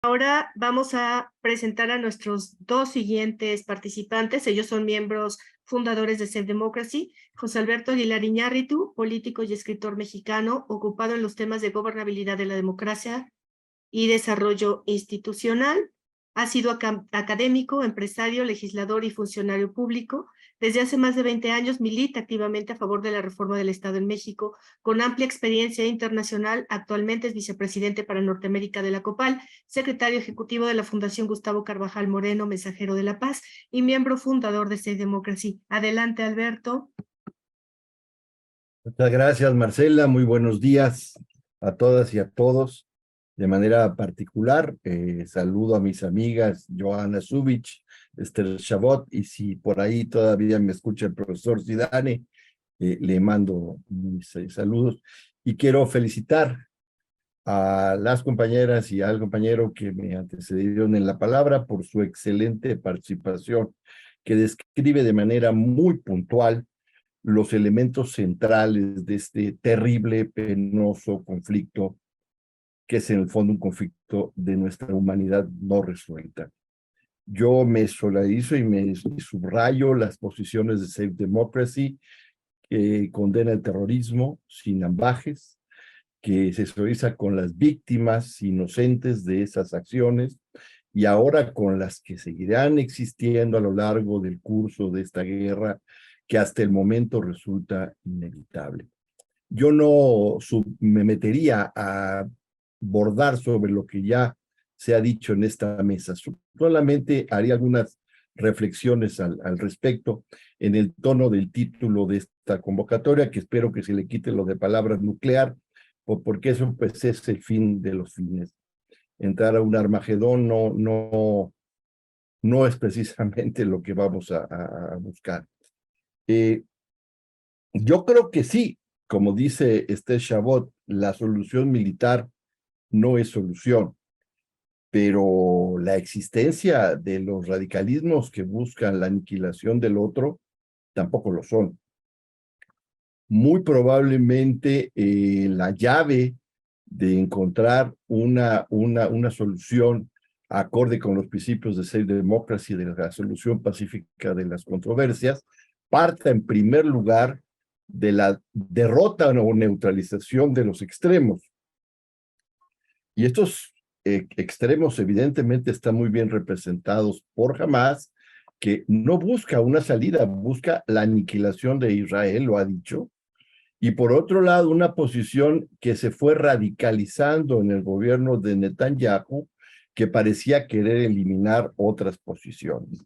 Ahora vamos a presentar a nuestros dos siguientes participantes. Ellos son miembros fundadores de Save Democracy. José Alberto Aguilar Iñárritu, político y escritor mexicano, ocupado en los temas de gobernabilidad de la democracia y desarrollo institucional. Ha sido académico, empresario, legislador y funcionario público. Desde hace más de 20 años milita activamente a favor de la reforma del Estado en México, con amplia experiencia internacional. Actualmente es vicepresidente para Norteamérica de la COPAL, secretario ejecutivo de la Fundación Gustavo Carvajal Moreno, Mensajero de la Paz, y miembro fundador de Save Democracy. Adelante, Alberto. Muchas gracias, Marcela. Muy buenos días a todas y a todos. De manera particular, saludo a mis amigas Johanna Zubich, Esther Chabot, y si por ahí todavía me escucha el profesor Zidane, le mando mis saludos. Y quiero felicitar a las compañeras y al compañero que me antecedieron en la palabra por su excelente participación, que describe de manera muy puntual los elementos centrales de este terrible, penoso conflicto, que es en el fondo un conflicto de nuestra humanidad no resuelta. Yo me solidarizo y me subrayo las posiciones de Save Democracy, que condena el terrorismo sin ambajes, que se solidariza con las víctimas inocentes de esas acciones y ahora con las que seguirán existiendo a lo largo del curso de esta guerra, que hasta el momento resulta inevitable. Yo no me metería a bordar sobre lo que ya se ha dicho en esta mesa. Solamente haría algunas reflexiones al respecto en el tono del título de esta convocatoria, que espero que se le quite lo de palabra nuclear, porque eso pues es el fin de los fines. Entrar a un Armagedón no es precisamente lo que vamos a buscar. Yo creo que sí, como dice Esther Chabot, la solución militar no es solución, pero la existencia de los radicalismos que buscan la aniquilación del otro tampoco lo son. Muy probablemente la llave de encontrar una solución acorde con los principios de Save Democracy, de la solución pacífica de las controversias, parta en primer lugar de la derrota o neutralización de los extremos. Y estos extremos evidentemente están muy bien representados por Hamás, que no busca una salida, busca la aniquilación de Israel, lo ha dicho, y por otro lado una posición que se fue radicalizando en el gobierno de Netanyahu, que parecía querer eliminar otras posiciones.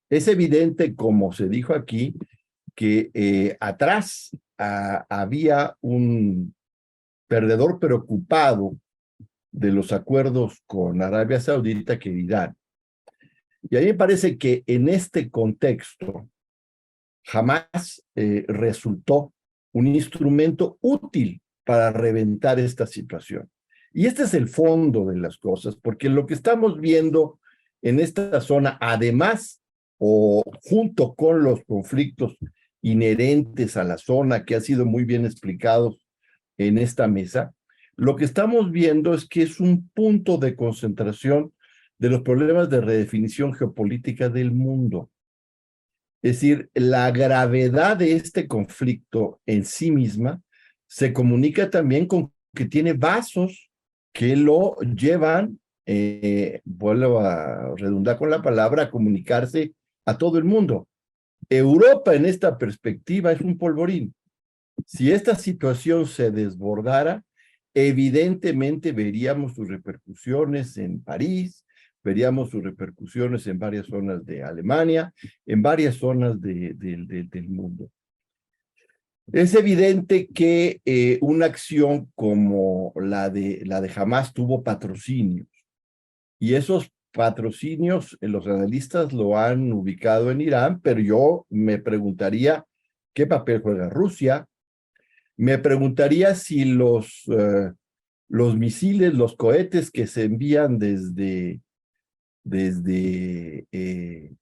Es evidente, como se dijo aquí, que atrás había un perdedor preocupado de los acuerdos con Arabia Saudita, que Irán. Y a mí me parece que en este contexto jamás resultó un instrumento útil para reventar esta situación. Y este es el fondo de las cosas, porque lo que estamos viendo en esta zona, además o junto con los conflictos inherentes a la zona, que han sido muy bien explicados en esta mesa, lo que estamos viendo es que es un punto de concentración de los problemas de redefinición geopolítica del mundo. Es decir, la gravedad de este conflicto en sí misma se comunica también con que tiene vasos que lo llevan, vuelvo a redundar con la palabra, a comunicarse a todo el mundo. Europa en esta perspectiva es un polvorín. Si esta situación se desbordara, evidentemente veríamos sus repercusiones en París, veríamos sus repercusiones en varias zonas de Alemania, en varias zonas del mundo. Es evidente que una acción como la de Hamás tuvo patrocinios, y esos patrocinios los analistas lo han ubicado en Irán, pero yo me preguntaría qué papel juega Rusia. Me preguntaría si los misiles, los cohetes que se envían desde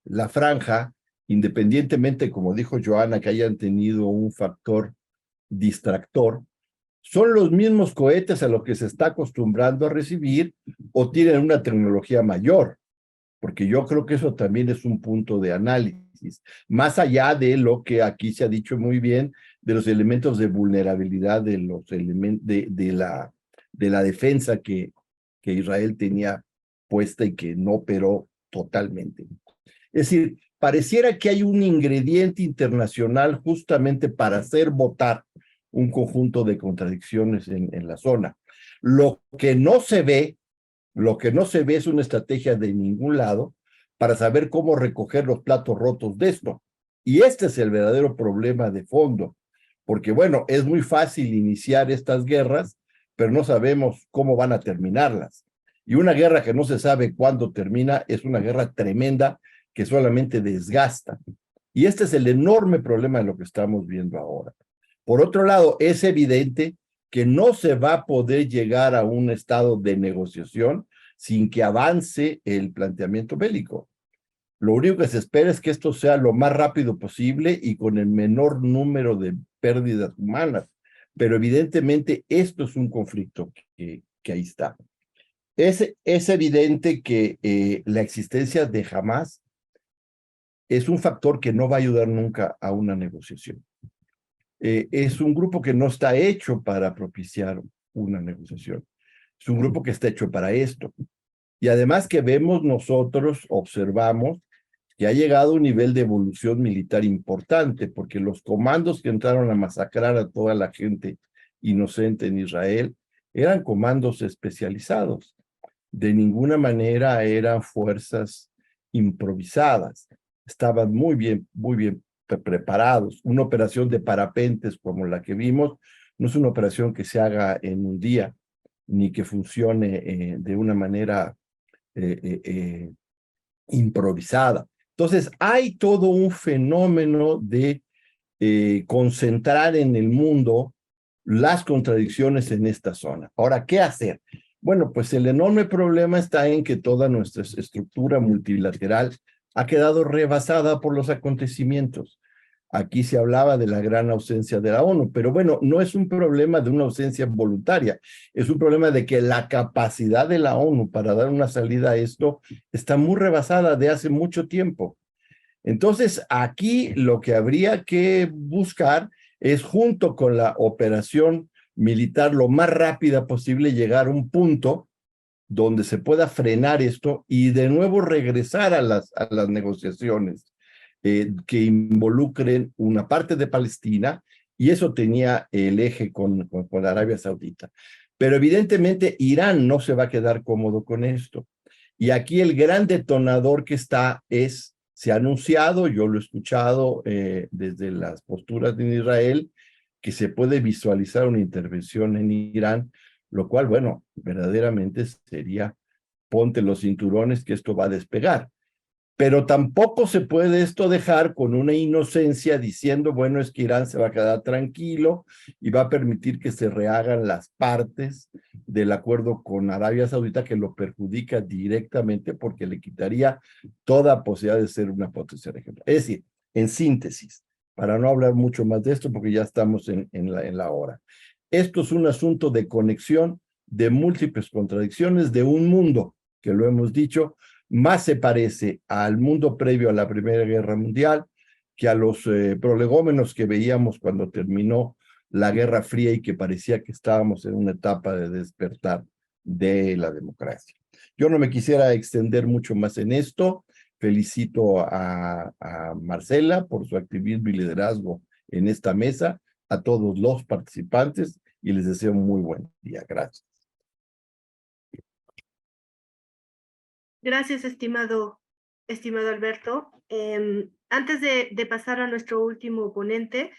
la franja, independientemente, como dijo Johanna, que hayan tenido un factor distractor, ¿Son los mismos cohetes a los que se está acostumbrando a recibir o tienen una tecnología mayor? Porque yo creo que eso también es un punto de análisis, más allá de lo que aquí se ha dicho muy bien, de los elementos de vulnerabilidad, de los elementos de la defensa que Israel tenía puesta y que no operó totalmente. Es decir, pareciera que hay un ingrediente internacional justamente para hacer votar un conjunto de contradicciones en la zona. Lo que no se ve es una estrategia de ningún lado para saber cómo recoger los platos rotos de esto. Y este es el verdadero problema de fondo, porque bueno, es muy fácil iniciar estas guerras, pero no sabemos cómo van a terminarlas. Y una guerra que no se sabe cuándo termina es una guerra tremenda que solamente desgasta. Y este es el enorme problema de lo que estamos viendo ahora. Por otro lado, es evidente que no se va a poder llegar a un estado de negociación sin que avance el planteamiento bélico. Lo único que se espera es que esto sea lo más rápido posible y con el menor número de pérdidas humanas. Pero evidentemente esto es un conflicto que ahí está. Es evidente que la existencia de Hamas es un factor que no va a ayudar nunca a una negociación. Es un grupo que no está hecho para propiciar una negociación. Es un grupo que está hecho para esto. Y además que vemos nosotros, observamos que ha llegado a un nivel de evolución militar importante, porque los comandos que entraron a masacrar a toda la gente inocente en Israel eran comandos especializados. De ninguna manera eran fuerzas improvisadas. Estaban muy bien preparados. Una operación de parapentes como la que vimos no es una operación que se haga en un día, ni que funcione de una manera improvisada. Entonces, hay todo un fenómeno de concentrar en el mundo las contradicciones en esta zona. Ahora, ¿qué hacer? Bueno, pues el enorme problema está en que toda nuestra estructura multilateral ha quedado rebasada por los acontecimientos. Aquí se hablaba de la gran ausencia de la ONU, pero bueno, no es un problema de una ausencia voluntaria, es un problema de que la capacidad de la ONU para dar una salida a esto está muy rebasada de hace mucho tiempo. Entonces, aquí lo que habría que buscar es, junto con la operación militar, lo más rápida posible, llegar a un punto donde se pueda frenar esto y de nuevo regresar a las negociaciones que involucren una parte de Palestina, y eso tenía el eje con Arabia Saudita. Pero evidentemente Irán no se va a quedar cómodo con esto. Y aquí el gran detonador que está es, se ha anunciado, yo lo he escuchado desde las posturas de Israel, que se puede visualizar una intervención en Irán, lo cual, bueno, verdaderamente sería ponte los cinturones que esto va a despegar. Pero tampoco se puede esto dejar con una inocencia diciendo, bueno, es que Irán se va a quedar tranquilo y va a permitir que se rehagan las partes del acuerdo con Arabia Saudita, que lo perjudica directamente porque le quitaría toda posibilidad de ser una potencia regional. Es decir, en síntesis, para no hablar mucho más de esto porque ya estamos en la hora. Esto es un asunto de conexión de múltiples contradicciones de un mundo, que lo hemos dicho, más se parece al mundo previo a la Primera Guerra Mundial que a los prolegómenos que veíamos cuando terminó la Guerra Fría y que parecía que estábamos en una etapa de despertar de la democracia. Yo no me quisiera extender mucho más en esto. Felicito a Marcela por su activismo y liderazgo en esta mesa, a todos los participantes, y les deseo un muy buen día. Gracias. Gracias, estimado Alberto. Antes de pasar a nuestro último ponente,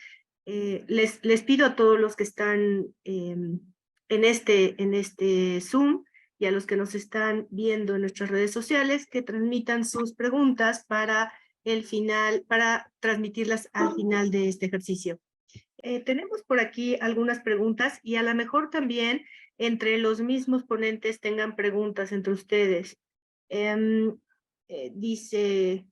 les pido a todos los que están en este Zoom y a los que nos están viendo en nuestras redes sociales que transmitan sus preguntas para el final, para transmitirlas al final de este ejercicio. Tenemos por aquí algunas preguntas y a lo mejor también entre los mismos ponentes tengan preguntas entre ustedes. Dice,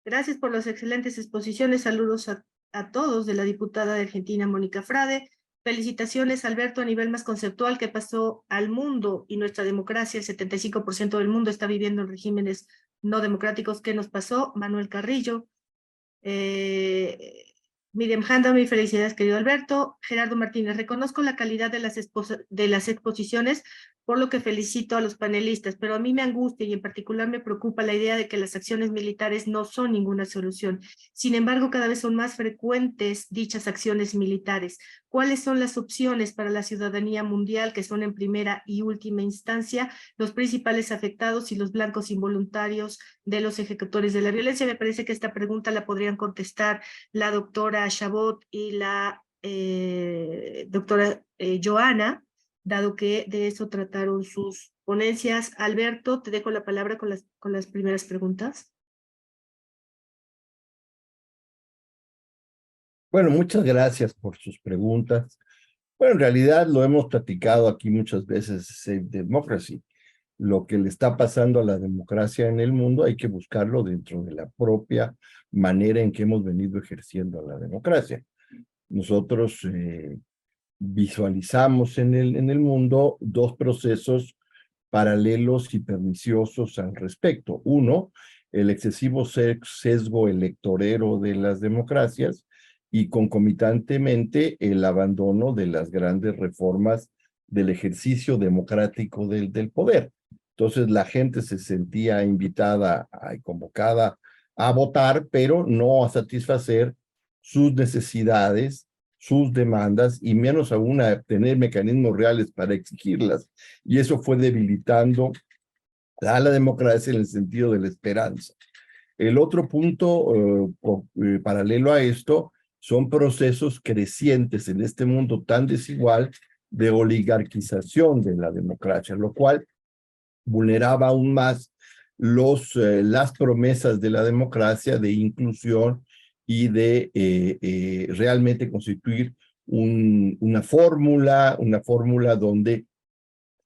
gracias por las excelentes exposiciones. Saludos a todos de la diputada de Argentina, Mónica Frade. Felicitaciones, Alberto, a nivel más conceptual que pasó al mundo y nuestra democracia, el 75% del mundo está viviendo en regímenes no democráticos. ¿Qué nos pasó? Manuel Carrillo. Eh, Miriam Handami, felicidades, querido Alberto. Gerardo Martínez, reconozco la calidad de de las exposiciones, por lo que felicito a los panelistas, pero a mí me angustia y en particular me preocupa la idea de que las acciones militares no son ninguna solución. Sin embargo, cada vez son más frecuentes dichas acciones militares. ¿Cuáles son las opciones para la ciudadanía mundial, que son en primera y última instancia los principales afectados y los blancos involuntarios de los ejecutores de la violencia? Me parece que esta pregunta la podrían contestar la doctora Chabot y la doctora Joana, dado que de eso trataron sus ponencias. Alberto, te dejo la palabra con las primeras preguntas. Bueno, muchas gracias por sus preguntas. Bueno, en realidad lo hemos platicado aquí muchas veces, Save Democracy. Lo que le está pasando a la democracia en el mundo hay que buscarlo dentro de la propia manera en que hemos venido ejerciendo la democracia. Nosotros visualizamos en el mundo dos procesos paralelos y perniciosos al respecto. Uno, el excesivo sesgo electorero de las democracias y concomitantemente el abandono de las grandes reformas del ejercicio democrático del poder. Entonces la gente se sentía invitada y convocada a votar, pero no a satisfacer sus necesidades, sus demandas y menos aún a tener mecanismos reales para exigirlas. Y eso fue debilitando a la democracia en el sentido de la esperanza. El otro punto paralelo a esto son procesos crecientes en este mundo tan desigual de oligarquización de la democracia, lo cual vulneraba aún más las promesas de la democracia de inclusión y de realmente constituir una fórmula donde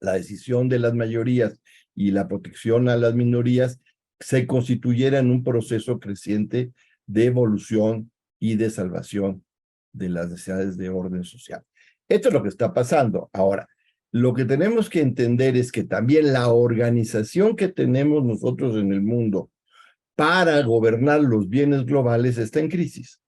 la decisión de las mayorías y la protección a las minorías se constituyera en un proceso creciente de evolución y de salvación de las necesidades de orden social. Esto es lo que está pasando. Ahora, lo que tenemos que entender es que también la organización que tenemos nosotros en el mundo para gobernar los bienes globales está en crisis.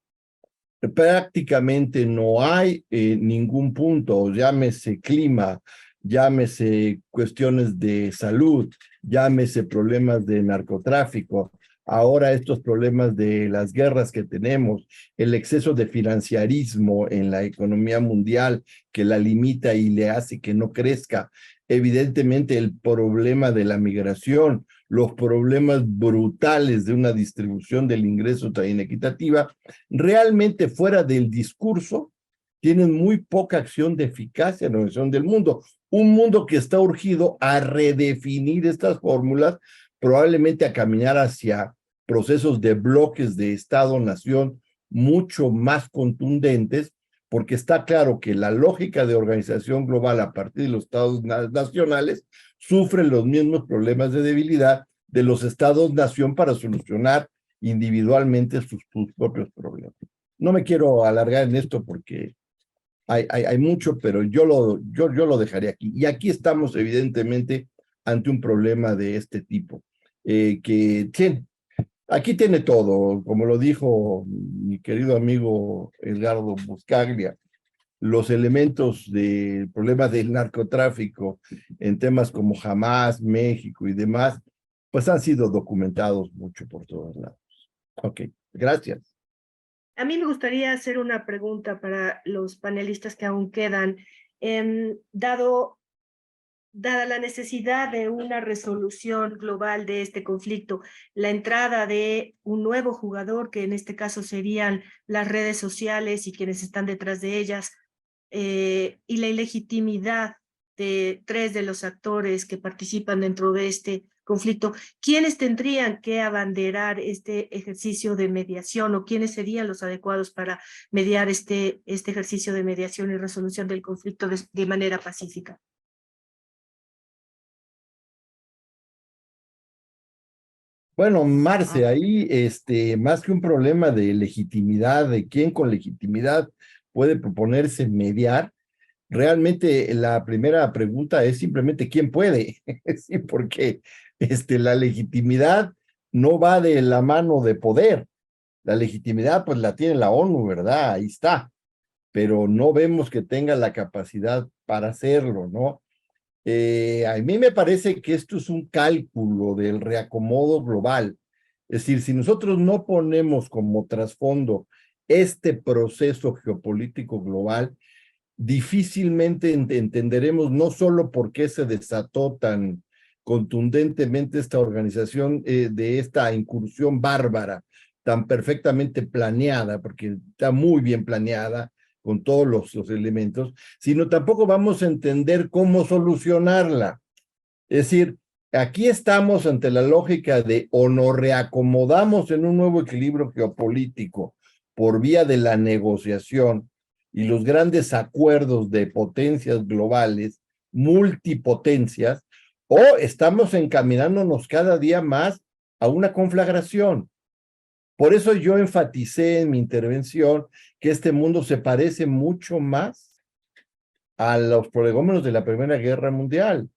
Prácticamente no hay ningún punto, llámese clima, llámese cuestiones de salud, llámese problemas de narcotráfico, ahora estos problemas de las guerras que tenemos, el exceso de financiarismo en la economía mundial que la limita y le hace que no crezca, evidentemente el problema de la migración, los problemas brutales de una distribución del ingreso tan inequitativa, realmente fuera del discurso, tienen muy poca acción de eficacia en la organización del mundo. Un mundo que está urgido a redefinir estas fórmulas, probablemente a caminar hacia procesos de bloques de Estado-nación mucho más contundentes, porque está claro que la lógica de organización global a partir de los Estados nacionales sufren los mismos problemas de debilidad de los Estados-nación para solucionar individualmente sus propios problemas. No me quiero alargar en esto porque hay mucho, pero yo lo dejaré aquí. Y aquí estamos evidentemente ante un problema de este tipo, aquí tiene todo, como lo dijo mi querido amigo Edgardo Buscaglia, los elementos del problema del narcotráfico en temas como Hamas, México y demás, pues han sido documentados mucho por todos lados. Ok, gracias. A mí me gustaría hacer una pregunta para los panelistas que aún quedan. Dada la necesidad de una resolución global de este conflicto, la entrada de un nuevo jugador, que en este caso serían las redes sociales y quienes están detrás de ellas, y la ilegitimidad de tres de los actores que participan dentro de este conflicto, ¿quiénes tendrían que abanderar este ejercicio de mediación o quiénes serían los adecuados para mediar este ejercicio de mediación y resolución del conflicto de manera pacífica? Bueno, Marce, ahí más que un problema de legitimidad, de quién con legitimidad puede proponerse mediar, realmente la primera pregunta es simplemente ¿quién puede? Sí, porque la legitimidad no va de la mano de poder. La legitimidad pues la tiene la ONU, ¿verdad? Ahí está, pero no vemos que tenga la capacidad para hacerlo, ¿no? A mí me parece que esto es un cálculo del reacomodo global. Es decir, si nosotros no ponemos como trasfondo este proceso geopolítico global, difícilmente entenderemos no solo por qué se desató tan contundentemente esta organización de esta incursión bárbara, tan perfectamente planeada, porque está muy bien planeada con todos los elementos, sino tampoco vamos a entender cómo solucionarla. Es decir, aquí estamos ante la lógica de o nos reacomodamos en un nuevo equilibrio geopolítico por vía de la negociación y los grandes acuerdos de potencias globales, multipotencias, o estamos encaminándonos cada día más a una conflagración. Por eso yo enfaticé en mi intervención que este mundo se parece mucho más a los prolegómenos de la Primera Guerra Mundial.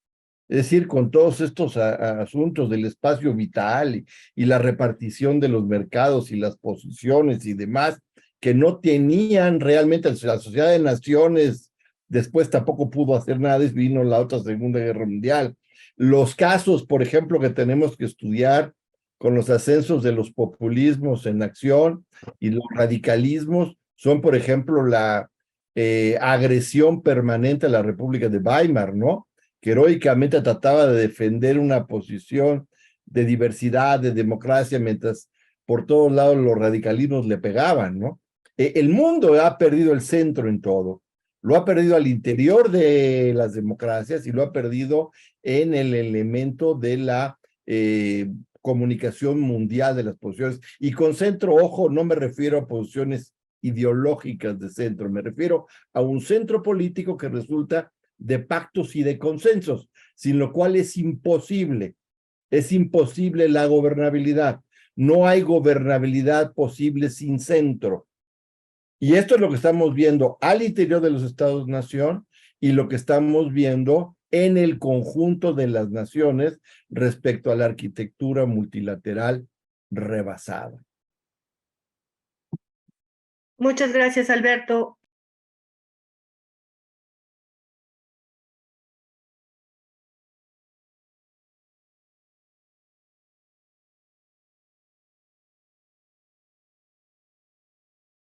Es decir, con todos estos asuntos del espacio vital y la repartición de los mercados y las posiciones y demás, que no tenían realmente, la Sociedad de Naciones después tampoco pudo hacer nada, vino la otra Segunda Guerra Mundial. Los casos, por ejemplo, que tenemos que estudiar con los ascensos de los populismos en acción y los radicalismos, son, por ejemplo, la agresión permanente a la República de Weimar, ¿no? Que heroicamente trataba de defender una posición de diversidad, de democracia, mientras por todos lados los radicalismos le pegaban, ¿no? El mundo ha perdido el centro en todo, lo ha perdido al interior de las democracias y lo ha perdido en el elemento de la comunicación mundial de las posiciones. Y con centro, ojo, no me refiero a posiciones ideológicas de centro, me refiero a un centro político que resulta de pactos y de consensos, sin lo cual es imposible la gobernabilidad. No hay gobernabilidad posible sin centro. Y esto es lo que estamos viendo al interior de los Estados-nación y lo que estamos viendo en el conjunto de las naciones respecto a la arquitectura multilateral rebasada. Muchas gracias, Alberto.